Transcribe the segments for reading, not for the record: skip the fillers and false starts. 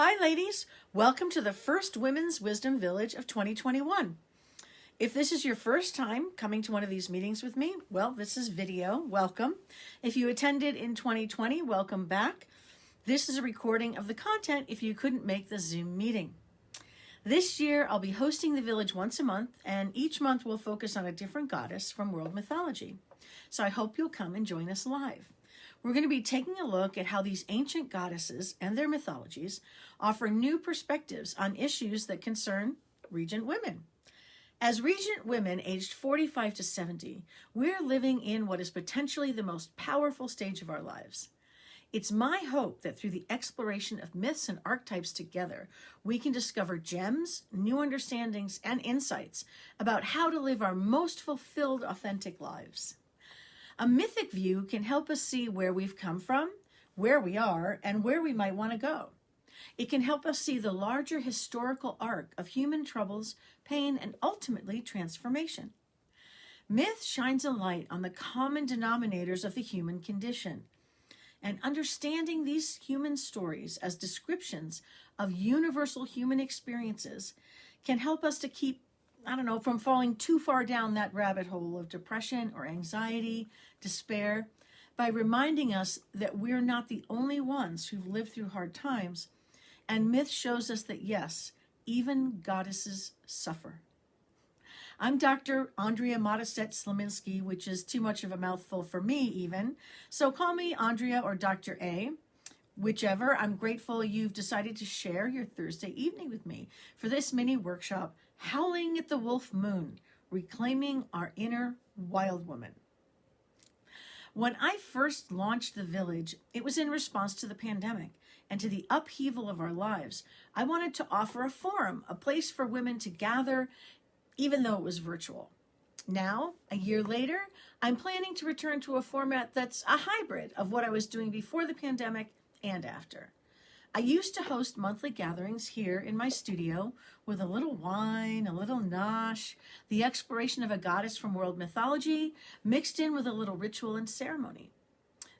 Hi, ladies. Welcome to the first Women's Wisdom Village of 2021. If this is your first time coming to one of these meetings with me, well, this is video. Welcome. If you attended in 2020, welcome back. This is a recording of the content if you couldn't make the Zoom meeting. This year, I'll be hosting the village once a month, and each month we'll focus on a different goddess from world mythology. So I hope you'll come and join us live. We're going to be taking a look at how these ancient goddesses and their mythologies offer new perspectives on issues that concern regent women. As regent women aged 45 to 70, we're living in what is potentially the most powerful stage of our lives. It's my hope that through the exploration of myths and archetypes together, we can discover gems, new understandings, and insights about how to live our most fulfilled, authentic lives. A mythic view can help us see where we've come from, where we are, and where we might want to go. It can help us see the larger historical arc of human troubles, pain, and ultimately transformation. Myth shines a light on the common denominators of the human condition, and understanding these human stories as descriptions of universal human experiences can help us to keep from falling too far down that rabbit hole of depression or anxiety, despair, by reminding us that we're not the only ones who've lived through hard times. And myth shows us that, yes, even goddesses suffer. I'm Dr. Andrea Modestet-Slaminski, which is too much of a mouthful for me even. So call me Andrea or Dr. A. Whichever. I'm grateful you've decided to share your Thursday evening with me for this mini workshop, Howling at the Wolf Moon, Reclaiming Our Inner Wild Woman. When I first launched the village, it was in response to the pandemic and to the upheaval of our lives. I wanted to offer a forum, a place for women to gather, even though it was virtual. Now, a year later, I'm planning to return to a format that's a hybrid of what I was doing before the pandemic and after. I used to host monthly gatherings here in my studio with a little wine, a little nosh, the exploration of a goddess from world mythology, mixed in with a little ritual and ceremony.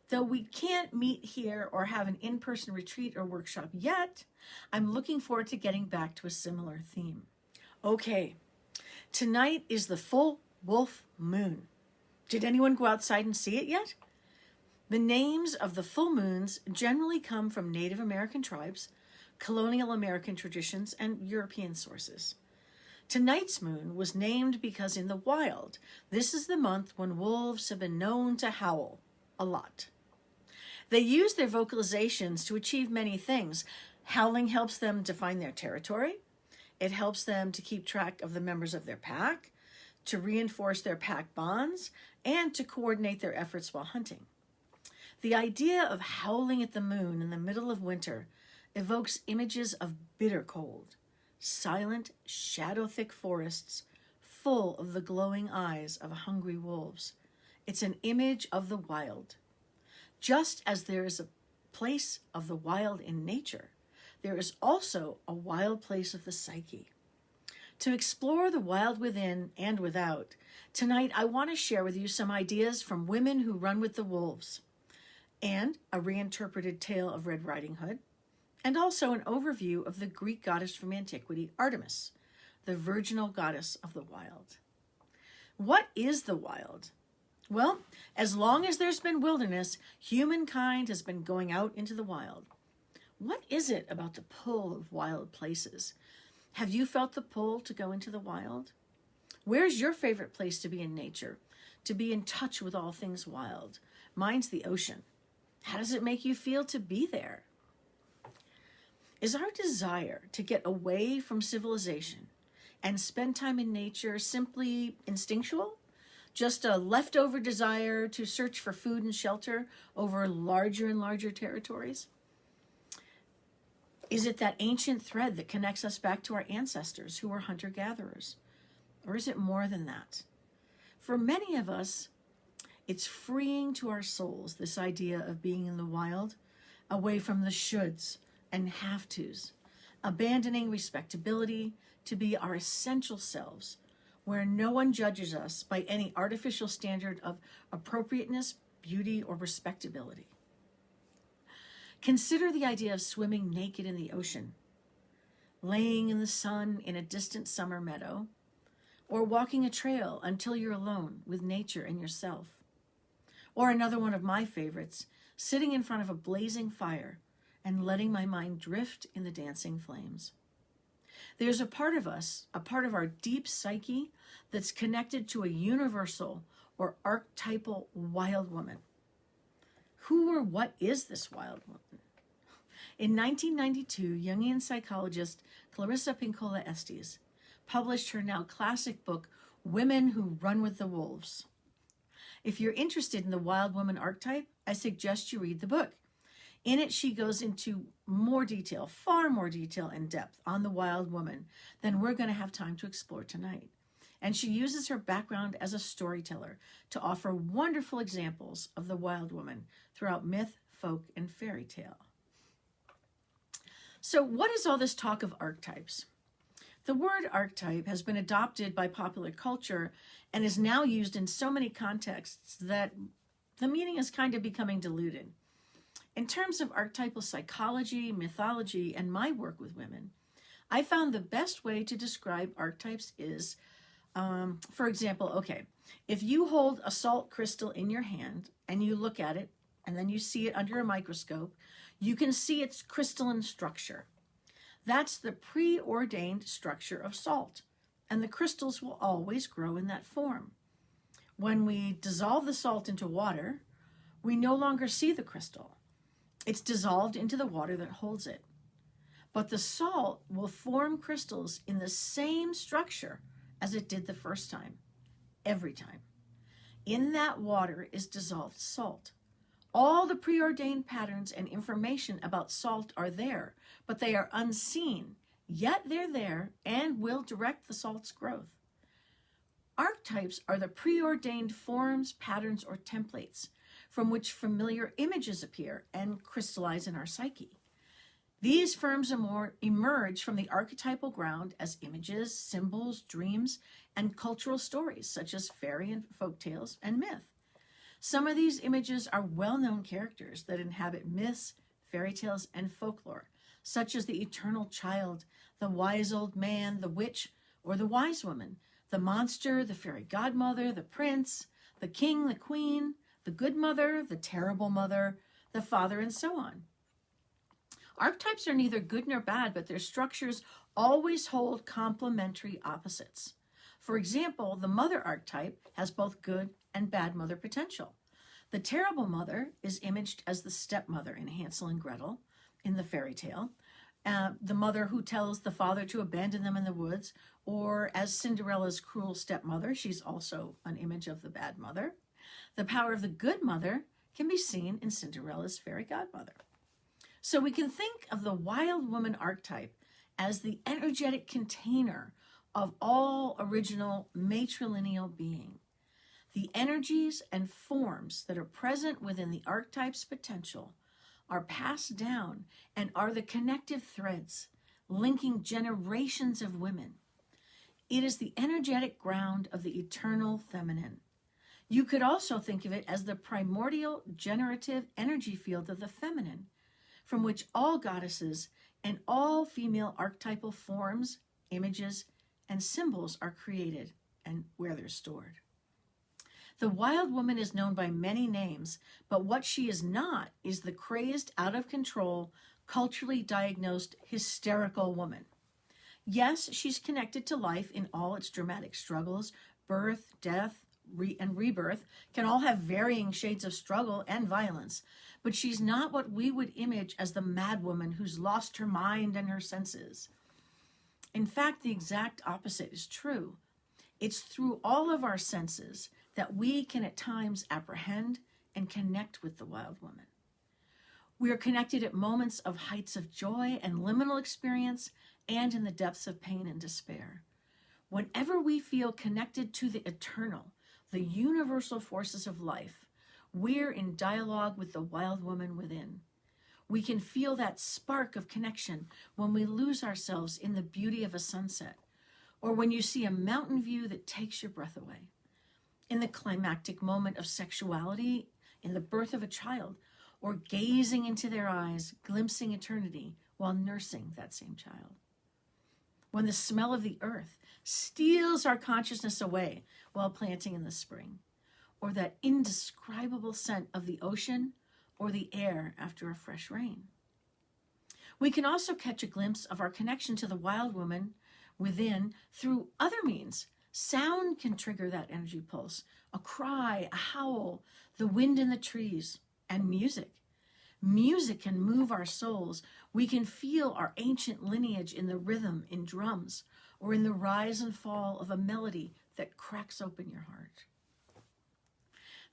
Though we can't meet here or have an in-person retreat or workshop yet, I'm looking forward to getting back to a similar theme. Okay, tonight is the full wolf moon. Did anyone go outside and see it yet? The names of the full moons generally come from Native American tribes, colonial American traditions, and European sources. Tonight's moon was named because in the wild, this is the month when wolves have been known to howl a lot. They use their vocalizations to achieve many things. Howling helps them define their territory. It helps them to keep track of the members of their pack, to reinforce their pack bonds, and to coordinate their efforts while hunting. The idea of howling at the moon in the middle of winter evokes images of bitter cold, silent, shadow-thick forests full of the glowing eyes of hungry wolves. It's an image of the wild. Just as there is a place of the wild in nature, there is also a wild place of the psyche. To explore the wild within and without, tonight I want to share with you some ideas from women who run with the wolves, and a reinterpreted tale of Red Riding Hood, and also an overview of the Greek goddess from antiquity, Artemis, the virginal goddess of the wild. What is the wild? Well, as long as there's been wilderness, humankind has been going out into the wild. What is it about the pull of wild places? Have you felt the pull to go into the wild? Where's your favorite place to be in nature, to be in touch with all things wild? Mine's the ocean. How does it make you feel to be there? Is our desire to get away from civilization and spend time in nature simply instinctual? Just a leftover desire to search for food and shelter over larger and larger territories? Is it that ancient thread that connects us back to our ancestors who were hunter-gatherers? Or is it more than that? For many of us, it's freeing to our souls, this idea of being in the wild, away from the shoulds and have-tos, abandoning respectability to be our essential selves, where no one judges us by any artificial standard of appropriateness, beauty, or respectability. Consider the idea of swimming naked in the ocean, laying in the sun in a distant summer meadow, or walking a trail until you're alone with nature and yourself. Or another one of my favorites, sitting in front of a blazing fire and letting my mind drift in the dancing flames. There's a part of us, a part of our deep psyche that's connected to a universal or archetypal wild woman. Who or what is this wild woman? In 1992, Jungian psychologist Clarissa Pinkola Estes published her now classic book, Women Who Run with the Wolves. If you're interested in the wild woman archetype, I suggest you read the book. In it, she goes into more detail, far more detail and depth on the wild woman than we're going to have time to explore tonight. And she uses her background as a storyteller to offer wonderful examples of the wild woman throughout myth, folk, and fairy tale. So what is all this talk of archetypes? The word archetype has been adopted by popular culture and is now used in so many contexts that the meaning is kind of becoming diluted. In terms of archetypal psychology, mythology, and my work with women, I found the best way to describe archetypes is, for example, if you hold a salt crystal in your hand and you look at it and then you see it under a microscope, you can see its crystalline structure. That's the preordained structure of salt, and the crystals will always grow in that form. When we dissolve the salt into water, we no longer see the crystal. It's dissolved into the water that holds it. But the salt will form crystals in the same structure as it did the first time, every time. In that water is dissolved salt. All the preordained patterns and information about salt are there, but they are unseen, yet they're there and will direct the salt's growth. Archetypes are the preordained forms, patterns, or templates from which familiar images appear and crystallize in our psyche. These forms emerge from the archetypal ground as images, symbols, dreams, and cultural stories such as fairy and folk tales and myth. Some of these images are well-known characters that inhabit myths, fairy tales, and folklore, such as the eternal child, the wise old man, the witch, or the wise woman, the monster, the fairy godmother, the prince, the king, the queen, the good mother, the terrible mother, the father, and so on. Archetypes are neither good nor bad, but their structures always hold complementary opposites. For example, the mother archetype has both good and bad mother potential. The terrible mother is imaged as the stepmother in Hansel and Gretel in the fairy tale, the mother who tells the father to abandon them in the woods, or as Cinderella's cruel stepmother, she's also an image of the bad mother. The power of the good mother can be seen in Cinderella's fairy godmother. So we can think of the wild woman archetype as the energetic container of all original matrilineal being. The energies and forms that are present within the archetype's potential are passed down and are the connective threads linking generations of women. It is the energetic ground of the eternal feminine. You could also think of it as the primordial generative energy field of the feminine, from which all goddesses and all female archetypal forms, images, and symbols are created and where they're stored. The wild woman is known by many names, but what she is not is the crazed, out of control, culturally diagnosed, hysterical woman. Yes, she's connected to life in all its dramatic struggles. Birth, death, and rebirth can all have varying shades of struggle and violence, but she's not what we would image as the mad woman who's lost her mind and her senses. In fact, the exact opposite is true. It's through all of our senses that we can at times apprehend and connect with the wild woman. We are connected at moments of heights of joy and liminal experience and in the depths of pain and despair. Whenever we feel connected to the eternal, the universal forces of life, we're in dialogue with the wild woman within. We can feel that spark of connection when we lose ourselves in the beauty of a sunset, or when you see a mountain view that takes your breath away. In the climactic moment of sexuality, in the birth of a child, or gazing into their eyes, glimpsing eternity while nursing that same child. When the smell of the earth steals our consciousness away while planting in the spring, or that indescribable scent of the ocean or the air after a fresh rain. We can also catch a glimpse of our connection to the wild woman within through other means. Sound can trigger that energy pulse, a cry, a howl, the wind in the trees, and music. Music can move our souls. We can feel our ancient lineage in the rhythm in drums, or in the rise and fall of a melody that cracks open your heart.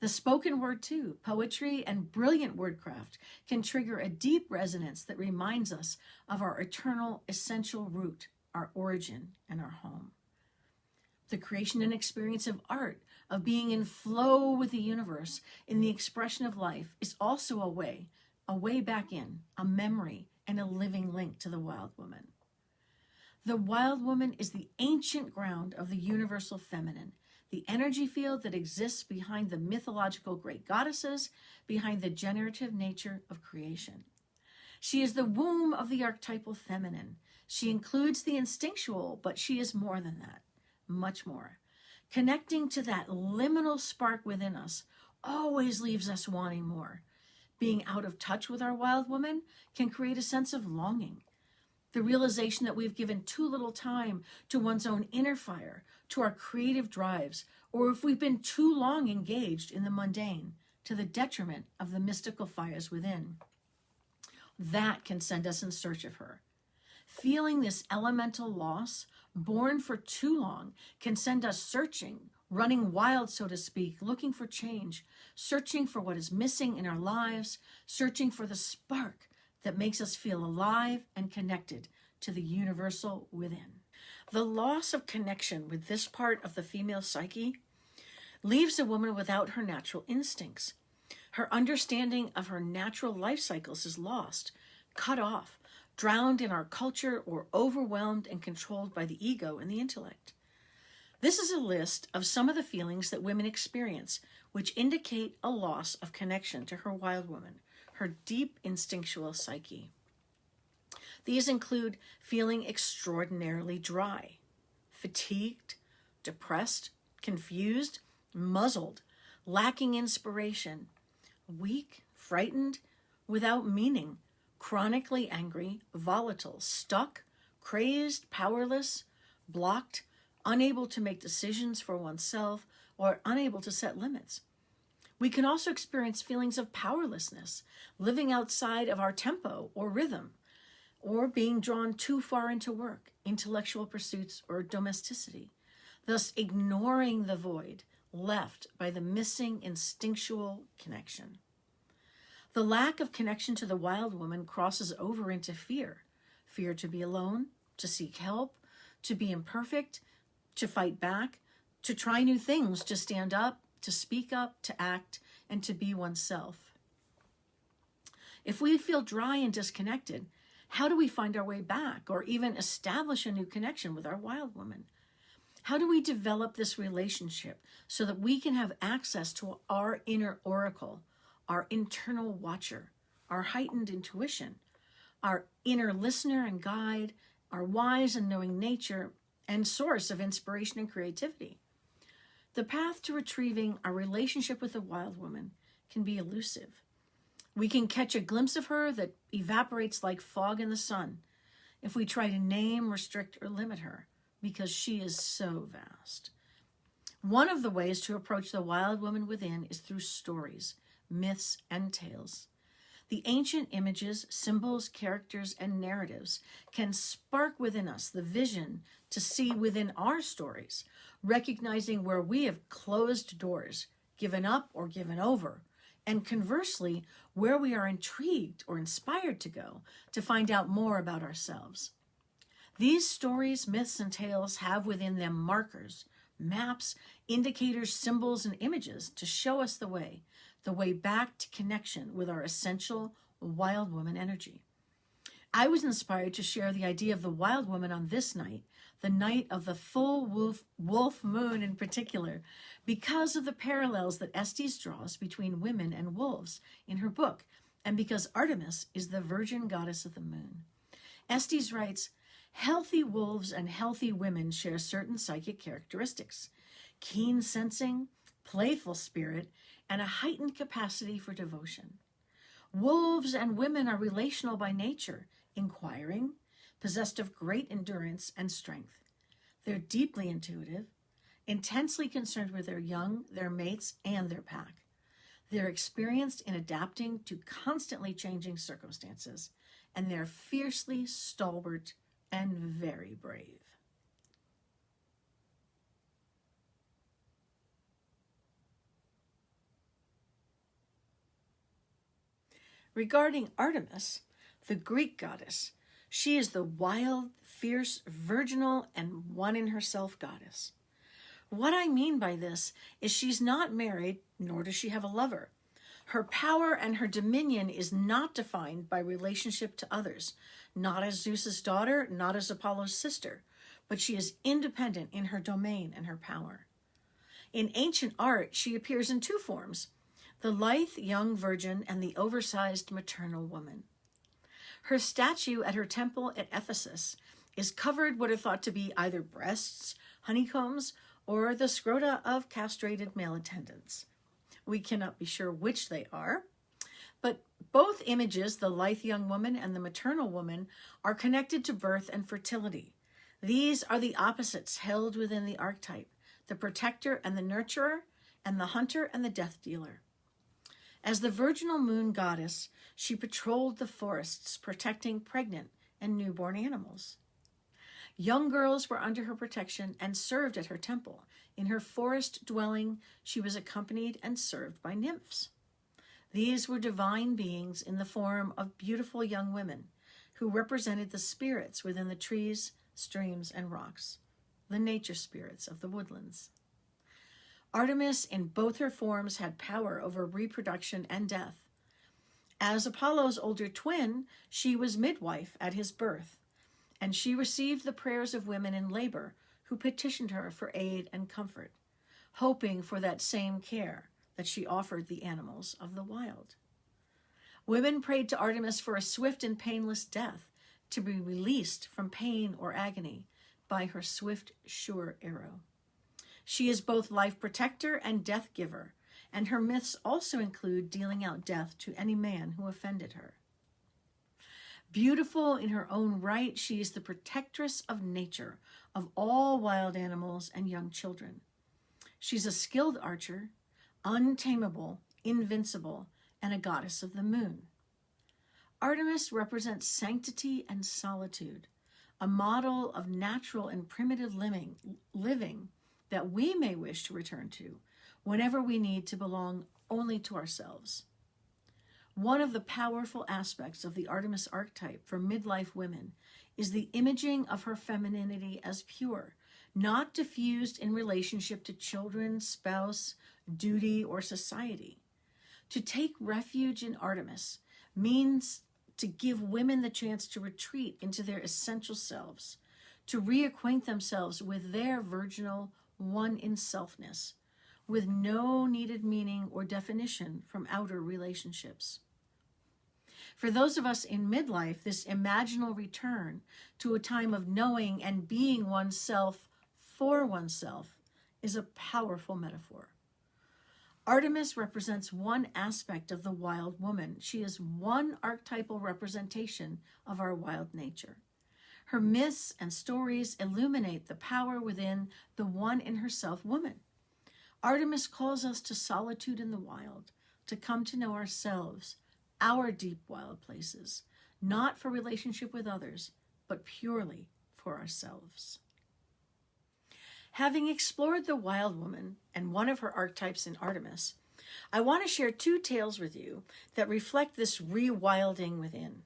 The spoken word too, poetry and brilliant wordcraft, can trigger a deep resonance that reminds us of our eternal essential root, our origin, and our home. The creation and experience of art, of being in flow with the universe, in the expression of life, is also a way back in, a memory, and a living link to the wild woman. The wild woman is the ancient ground of the universal feminine, the energy field that exists behind the mythological great goddesses, behind the generative nature of creation. She is the womb of the archetypal feminine. She includes the instinctual, but she is more than that, much more. Connecting to that liminal spark within us always leaves us wanting more. Being out of touch with our wild woman can create a sense of longing. The realization that we've given too little time to one's own inner fire, to our creative drives, or if we've been too long engaged in the mundane, to the detriment of the mystical fires within. That can send us in search of her. Feeling this elemental loss, born for too long, can send us searching, running wild, so to speak, looking for change, searching for what is missing in our lives, searching for the spark that makes us feel alive and connected to the universal within. The loss of connection with this part of the female psyche leaves a woman without her natural instincts. Her understanding of her natural life cycles is lost, cut off, drowned in our culture, or overwhelmed and controlled by the ego and the intellect. This is a list of some of the feelings that women experience, which indicate a loss of connection to her wild woman, her deep instinctual psyche. These include feeling extraordinarily dry, fatigued, depressed, confused, muzzled, lacking inspiration, weak, frightened, without meaning, chronically angry, volatile, stuck, crazed, powerless, blocked, unable to make decisions for oneself, or unable to set limits. We can also experience feelings of powerlessness, living outside of our tempo or rhythm, or being drawn too far into work, intellectual pursuits, or domesticity, thus ignoring the void left by the missing instinctual connection. The lack of connection to the wild woman crosses over into fear. Fear to be alone, to seek help, to be imperfect, to fight back, to try new things, to stand up, to speak up, to act, and to be oneself. If we feel dry and disconnected, how do we find our way back or even establish a new connection with our wild woman? How do we develop this relationship so that we can have access to our inner oracle, our internal watcher, our heightened intuition, our inner listener and guide, our wise and knowing nature, and source of inspiration and creativity? The path to retrieving our relationship with the wild woman can be elusive. We can catch a glimpse of her that evaporates like fog in the sun if we try to name, restrict, or limit her, because she is so vast. One of the ways to approach the wild woman within is through stories, myths, and tales. The ancient images, symbols, characters, and narratives can spark within us the vision to see within our stories, recognizing where we have closed doors, given up or given over, and conversely, where we are intrigued or inspired to go to find out more about ourselves. These stories, myths, and tales have within them markers, maps, indicators, symbols, and images to show us the way back to connection with our essential wild woman energy. I was inspired to share the idea of the wild woman on this night, the night of the full wolf moon in particular, because of the parallels that Estes draws between women and wolves in her book, and because Artemis is the virgin goddess of the moon. Estes writes, healthy wolves and healthy women share certain psychic characteristics: keen sensing, playful spirit, and a heightened capacity for devotion. Wolves and women are relational by nature, inquiring, possessed of great endurance and strength. They're deeply intuitive, intensely concerned with their young, their mates, and their pack. They're experienced in adapting to constantly changing circumstances, and they're fiercely stalwart and very brave. Regarding Artemis, the Greek goddess, she is the wild, fierce, virginal, and one-in-herself goddess. What I mean by this is she's not married, nor does she have a lover. Her power and her dominion is not defined by relationship to others, not as Zeus's daughter, not as Apollo's sister, but she is independent in her domain and her power. In ancient art, she appears in two forms: the lithe young virgin and the oversized maternal woman. Her statue at her temple at Ephesus is covered what are thought to be either breasts, honeycombs, or the scrota of castrated male attendants. We cannot be sure which they are, but both images, the lithe young woman and the maternal woman, are connected to birth and fertility. These are the opposites held within the archetype: the protector and the nurturer, and the hunter and the death dealer. As the virginal moon goddess, she patrolled the forests, protecting pregnant and newborn animals. Young girls were under her protection and served at her temple. In her forest dwelling, she was accompanied and served by nymphs. These were divine beings in the form of beautiful young women who represented the spirits within the trees, streams, and rocks, the nature spirits of the woodlands. Artemis, in both her forms, had power over reproduction and death. As Apollo's older twin, she was midwife at his birth, and she received the prayers of women in labor who petitioned her for aid and comfort, hoping for that same care that she offered the animals of the wild. Women prayed to Artemis for a swift and painless death, to be released from pain or agony by her swift, sure arrow. She is both life protector and death giver, and her myths also include dealing out death to any man who offended her. Beautiful in her own right, she is the protectress of nature, of all wild animals and young children. She's a skilled archer, untamable, invincible, and a goddess of the moon. Artemis represents sanctity and solitude, a model of natural and primitive living that we may wish to return to whenever we need to belong only to ourselves. One of the powerful aspects of the Artemis archetype for midlife women is the imaging of her femininity as pure, not diffused in relationship to children, spouse, duty, or society. To take refuge in Artemis means to give women the chance to retreat into their essential selves, to reacquaint themselves with their virginal one-in-selfness, with no needed meaning or definition from outer relationships. For those of us in midlife, this imaginal return to a time of knowing and being oneself for oneself is a powerful metaphor. Artemis represents one aspect of the wild woman. She is one archetypal representation of our wild nature. Her myths and stories illuminate the power within the one-in-herself woman. Artemis calls us to solitude in the wild, to come to know ourselves, our deep wild places, not for relationship with others, but purely for ourselves. Having explored the wild woman and one of her archetypes in Artemis, I want to share two tales with you that reflect this rewilding within.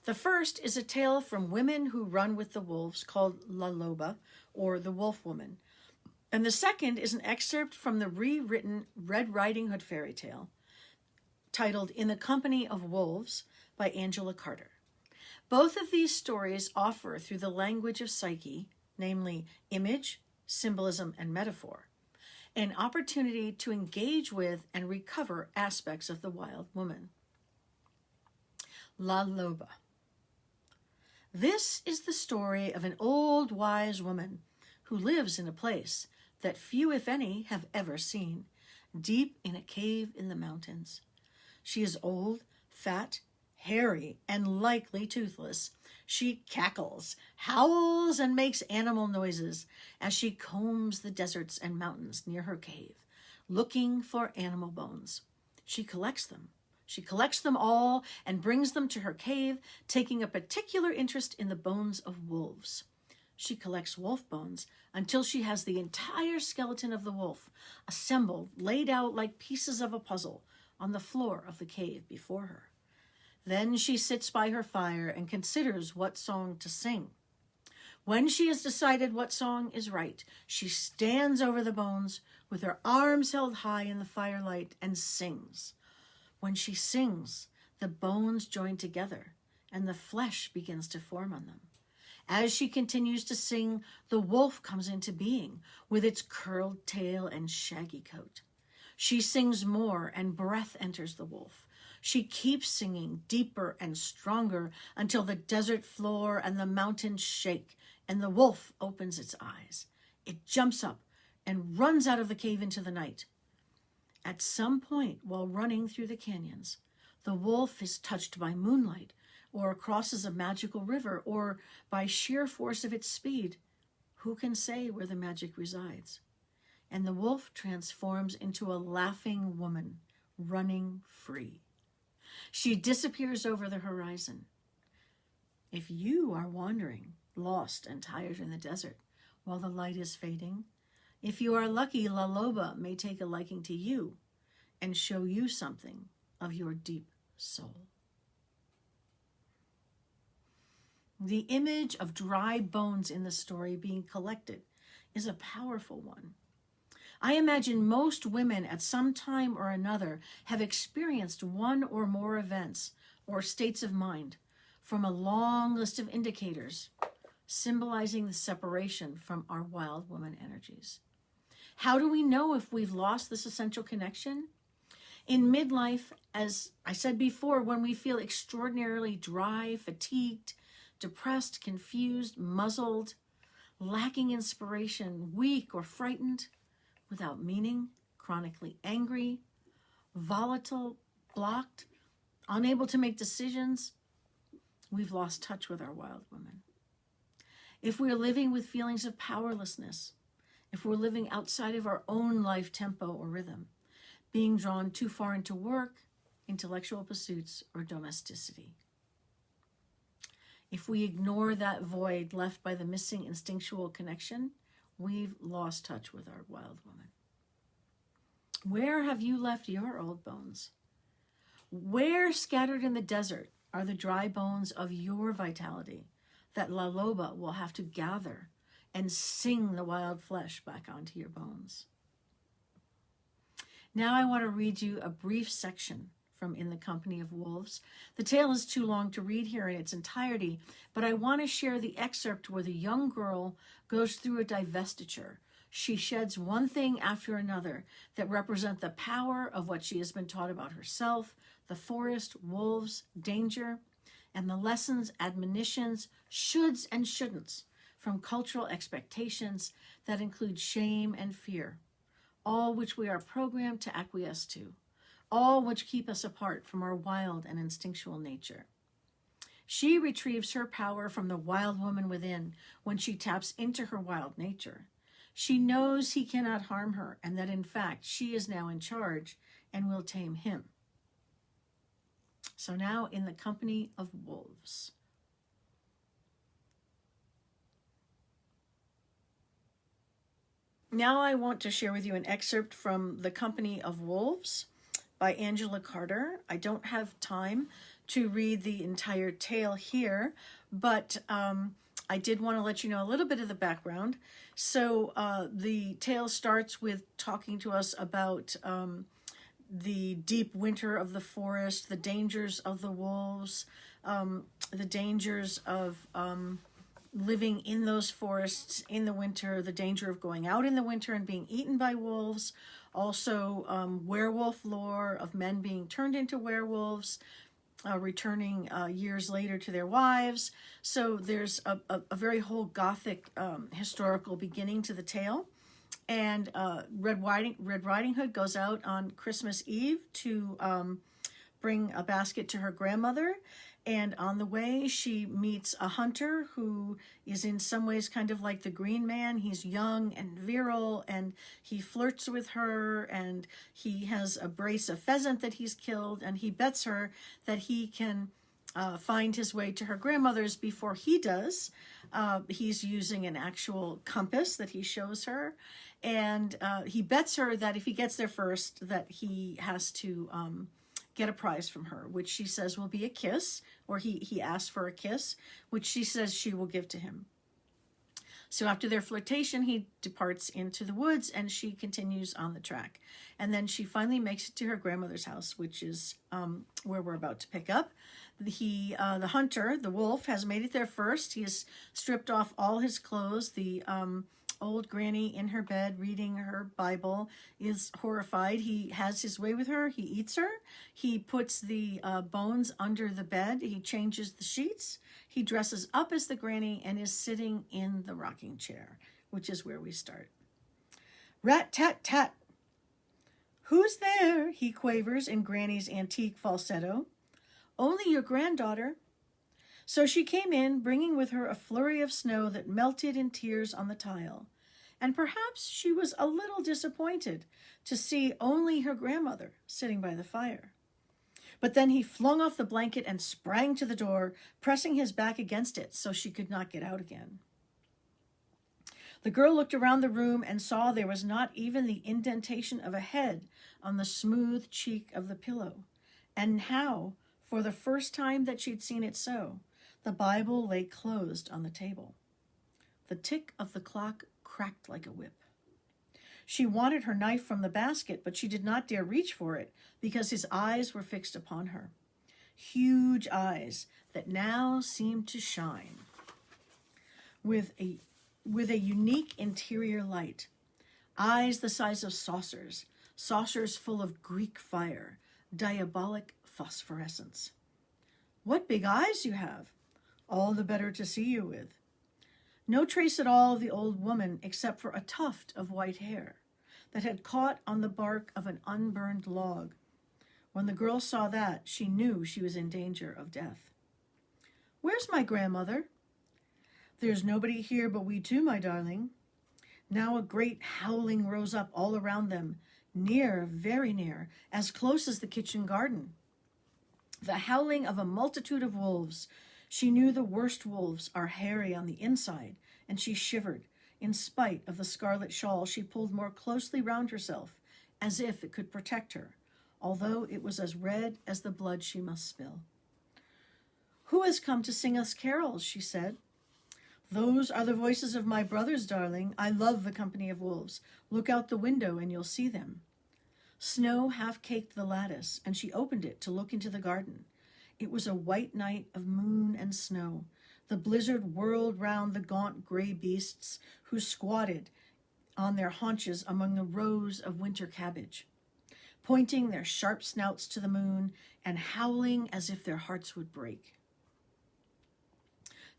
The first is a tale from Women Who Run with the Wolves called La Loba, or the Wolf Woman. And the second is an excerpt from the rewritten Red Riding Hood fairy tale titled In the Company of Wolves by Angela Carter. Both of these stories offer, through the language of psyche, namely image, symbolism, and metaphor, an opportunity to engage with and recover aspects of the wild woman. La Loba. This is the story of an old wise woman who lives in a place that few, if any, have ever seen, deep in a cave in the mountains. She is old, fat, hairy, and likely toothless. She cackles, howls, and makes animal noises as she combs the deserts and mountains near her cave, looking for animal bones. She collects them. She collects them all and brings them to her cave, taking a particular interest in the bones of wolves. She collects wolf bones until she has the entire skeleton of the wolf assembled, laid out like pieces of a puzzle on the floor of the cave before her. Then she sits by her fire and considers what song to sing. When she has decided what song is right, she stands over the bones with her arms held high in the firelight and sings. When she sings, the bones join together and the flesh begins to form on them. As she continues to sing, the wolf comes into being with its curled tail and shaggy coat. She sings more and breath enters the wolf. She keeps singing deeper and stronger until the desert floor and the mountains shake and the wolf opens its eyes. It jumps up and runs out of the cave into the night. At some point while running through the canyons, the wolf is touched by moonlight or crosses a magical river or by sheer force of its speed. Who can say where the magic resides? And the wolf transforms into a laughing woman running free. She disappears over the horizon. If you are wandering, lost and tired in the desert while the light is fading, if you are lucky, La Loba may take a liking to you and show you something of your deep soul. The image of dry bones in the story being collected is a powerful one. I imagine most women at some time or another have experienced one or more events or states of mind from a long list of indicators symbolizing the separation from our wild woman energies. How do we know if we've lost this essential connection? In midlife, as I said before, when we feel extraordinarily dry, fatigued, depressed, confused, muzzled, lacking inspiration, weak or frightened, without meaning, chronically angry, volatile, blocked, unable to make decisions, we've lost touch with our wild woman. If we're living with feelings of powerlessness, if we're living outside of our own life tempo or rhythm, being drawn too far into work, intellectual pursuits, or domesticity. If we ignore that void left by the missing instinctual connection, we've lost touch with our wild woman. Where have you left your old bones? Where scattered in the desert are the dry bones of your vitality that La Loba will have to gather and sing the wild flesh back onto your bones? Now I want to read you a brief section from In the Company of Wolves. The tale is too long to read here in its entirety, but I want to share the excerpt where the young girl goes through a divestiture. She sheds one thing after another that represent the power of what she has been taught about herself, the forest, wolves, danger, and the lessons, admonitions, shoulds, and shouldn'ts from cultural expectations that include shame and fear, all which we are programmed to acquiesce to, all which keep us apart from our wild and instinctual nature. She retrieves her power from the wild woman within when she taps into her wild nature. She knows he cannot harm her and that in fact she is now in charge and will tame him. So now In the Company of Wolves. Now I want to share with you an excerpt from The Company of Wolves by Angela Carter. I don't have time to read the entire tale here, but I did want to let you know a little bit of the background. So the tale starts with talking to us about the deep winter of the forest, the dangers of the wolves, the dangers of living in those forests in the winter, the danger of going out in the winter and being eaten by wolves, also werewolf lore of men being turned into werewolves, returning years later to their wives. So there's a very whole Gothic historical beginning to the tale. And Red Riding Hood goes out on Christmas Eve to bring a basket to her grandmother. And on the way, she meets a hunter who is in some ways kind of like the Green Man. He's young and virile, and he flirts with her, and he has a brace of pheasant that he's killed, and he bets her that he can find his way to her grandmother's before he does. He's using an actual compass that he shows her, and he bets her that if he gets there first, that he has to get a prize from her, which she says will be a kiss, or he asks for a kiss, which she says she will give to him. So after their flirtation, he departs into the woods, and she continues on the track. And then she finally makes it to her grandmother's house, which is where we're about to pick up. The hunter, the wolf, has made it there first. He has stripped off all his clothes. The old granny in her bed reading her Bible is horrified. He has his way with her. He eats her. He puts the bones under the bed. He changes the sheets. He dresses up as the granny and is sitting in the rocking chair, which is where we start. Rat-tat-tat. Who's there? He quavers in Granny's antique falsetto. Only your granddaughter. So she came in, bringing with her a flurry of snow that melted in tears on the tile. And perhaps she was a little disappointed to see only her grandmother sitting by the fire. But then he flung off the blanket and sprang to the door, pressing his back against it so she could not get out again. The girl looked around the room and saw there was not even the indentation of a head on the smooth cheek of the pillow. And how, for the first time that she'd seen it so, the Bible lay closed on the table. The tick of the clock cracked like a whip. She wanted her knife from the basket, but she did not dare reach for it because his eyes were fixed upon her. Huge eyes that now seemed to shine with a unique interior light. Eyes the size of saucers, saucers full of Greek fire, diabolic phosphorescence. What big eyes you have! All the better to see you with. No trace at all of the old woman except for a tuft of white hair that had caught on the bark of an unburned log. When the girl saw that, she knew she was in danger of death. Where's my grandmother? There's nobody here but we two, my darling. Now a great howling rose up all around them, near, very near, as close as the kitchen garden. The howling of a multitude of wolves. She knew the worst wolves are hairy on the inside, and she shivered. In spite of the scarlet shawl she pulled more closely round herself, as if it could protect her, although it was as red as the blood she must spill. Who has come to sing us carols? She said. Those are the voices of my brothers, darling. I love the company of wolves. Look out the window and you'll see them. Snow half-caked the lattice, and she opened it to look into the garden. It was a white night of moon and snow. The blizzard whirled round the gaunt gray beasts who squatted on their haunches among the rows of winter cabbage, pointing their sharp snouts to the moon and howling as if their hearts would break.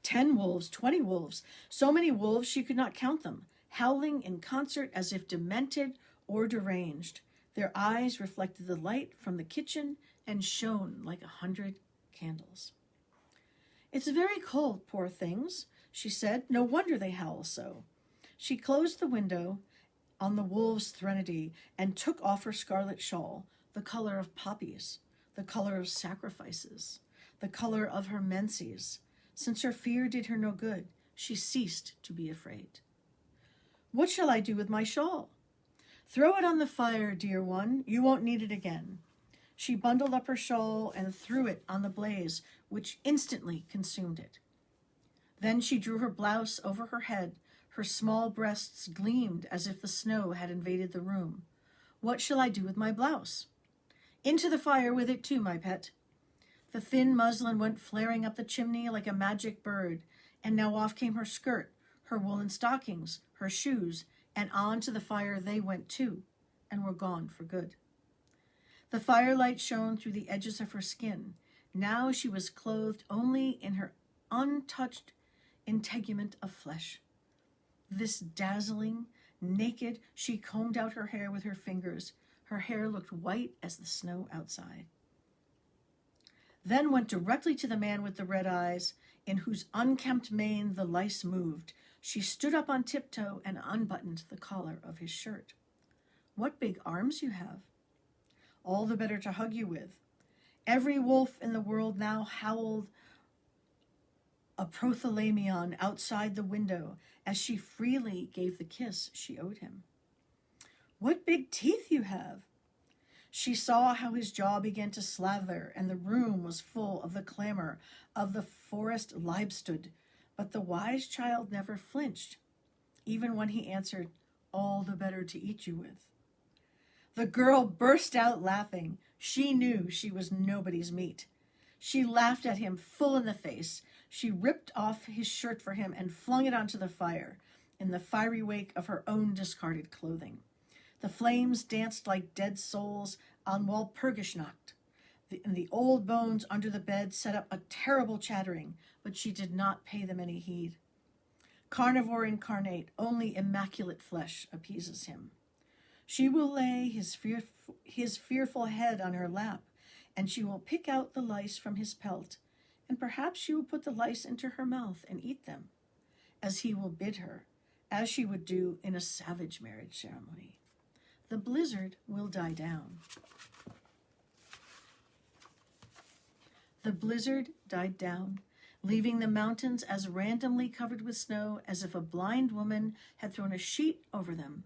10 wolves, 20 wolves, so many wolves she could not count them, howling in concert as if demented or deranged. Their eyes reflected the light from the kitchen and shone like 100 candles. It's very cold, poor things, she said. No wonder they howl so. She closed the window on the wolves' threnody and took off her scarlet shawl, the color of poppies, the color of sacrifices, the color of her menses. Since her fear did her no good, she ceased to be afraid. What shall I do with my shawl? Throw it on the fire, dear one. You won't need it again. She bundled up her shawl and threw it on the blaze, which instantly consumed it. Then she drew her blouse over her head. Her small breasts gleamed as if the snow had invaded the room. What shall I do with my blouse? Into the fire with it too, my pet. The thin muslin went flaring up the chimney like a magic bird, and now off came her skirt, her woolen stockings, her shoes, and on to the fire they went too, and were gone for good. The firelight shone through the edges of her skin, Now she was clothed only in her untouched integument of flesh. This dazzling, naked, she combed out her hair with her fingers. Her hair looked white as the snow outside. Then went directly to the man with the red eyes, in whose unkempt mane the lice moved. She stood up on tiptoe and unbuttoned the collar of his shirt. What big arms you have! All the better to hug you with. Every wolf in the world now howled a prothalamion outside the window as she freely gave the kiss she owed him. What big teeth you have! She saw how his jaw began to slather, and the room was full of the clamor of the forest Leibstud, but the wise child never flinched, even when he answered, "All the better to eat you with." The girl burst out laughing. She knew she was nobody's meat. She laughed at him full in the face. She ripped off his shirt for him and flung it onto the fire, in the fiery wake of her own discarded clothing. The flames danced like dead souls on Walpurgisnacht, and the old bones under the bed set up a terrible chattering, but she did not pay them any heed. Carnivore incarnate, only immaculate flesh appeases him. She will lay his fearful head on her lap, and she will pick out the lice from his pelt, and perhaps she will put the lice into her mouth and eat them, as he will bid her, as she would do in a savage marriage ceremony. The blizzard will die down. The blizzard died down, leaving the mountains as randomly covered with snow as if a blind woman had thrown a sheet over them.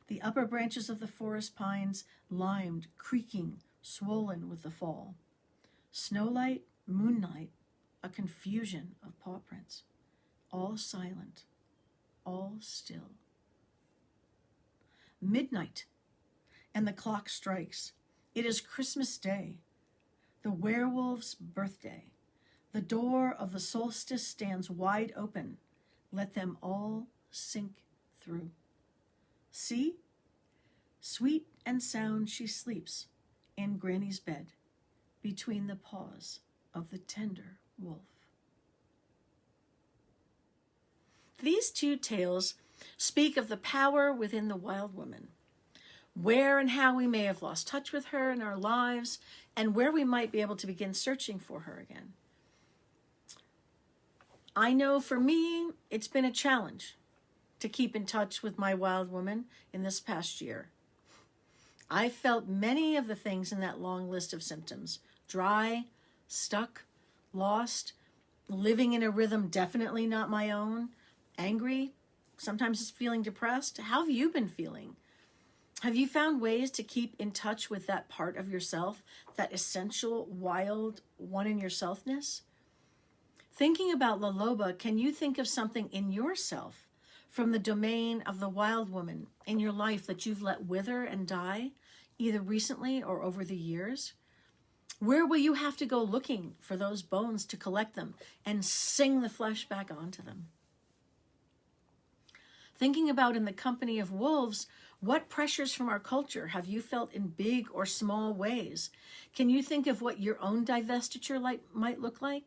The upper branches of the forest pines limed, creaking, swollen with the fall. Snowlight, moonlight, a confusion of paw prints. All silent, all still. Midnight, and the clock strikes. It is Christmas Day, the werewolf's birthday. The door of the solstice stands wide open. Let them all sink through. See? Sweet and sound she sleeps in Granny's bed, between the paws of the tender wolf. These two tales speak of the power within the wild woman, where and how we may have lost touch with her in our lives, and where we might be able to begin searching for her again. I know for me, it's been a challenge to keep in touch with my wild woman in this past year. I felt many of the things in that long list of symptoms: dry, stuck, lost, living in a rhythm definitely not my own, angry, sometimes just feeling depressed. How have you been feeling? Have you found ways to keep in touch with that part of yourself, that essential, wild one in yourselfness? Thinking about La Loba, can you think of something in yourself from the domain of the wild woman in your life that you've let wither and die, either recently or over the years? Where will you have to go looking for those bones to collect them and sing the flesh back onto them? Thinking about in the company of wolves, what pressures from our culture have you felt in big or small ways? Can you think of what your own divestiture might look like?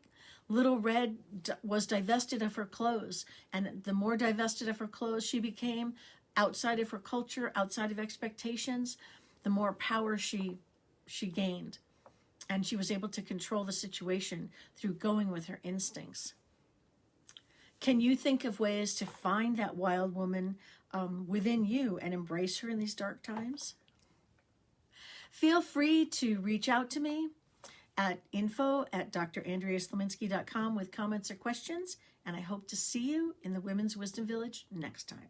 Little Red was divested of her clothes, and the more divested of her clothes she became, outside of her culture, outside of expectations, the more power she gained. And she was able to control the situation through going with her instincts. Can you think of ways to find that wild woman within you and embrace her in these dark times? Feel free to reach out to me at info@drandreasleminski.com with comments or questions, and I hope to see you in the Women's Wisdom Village next time.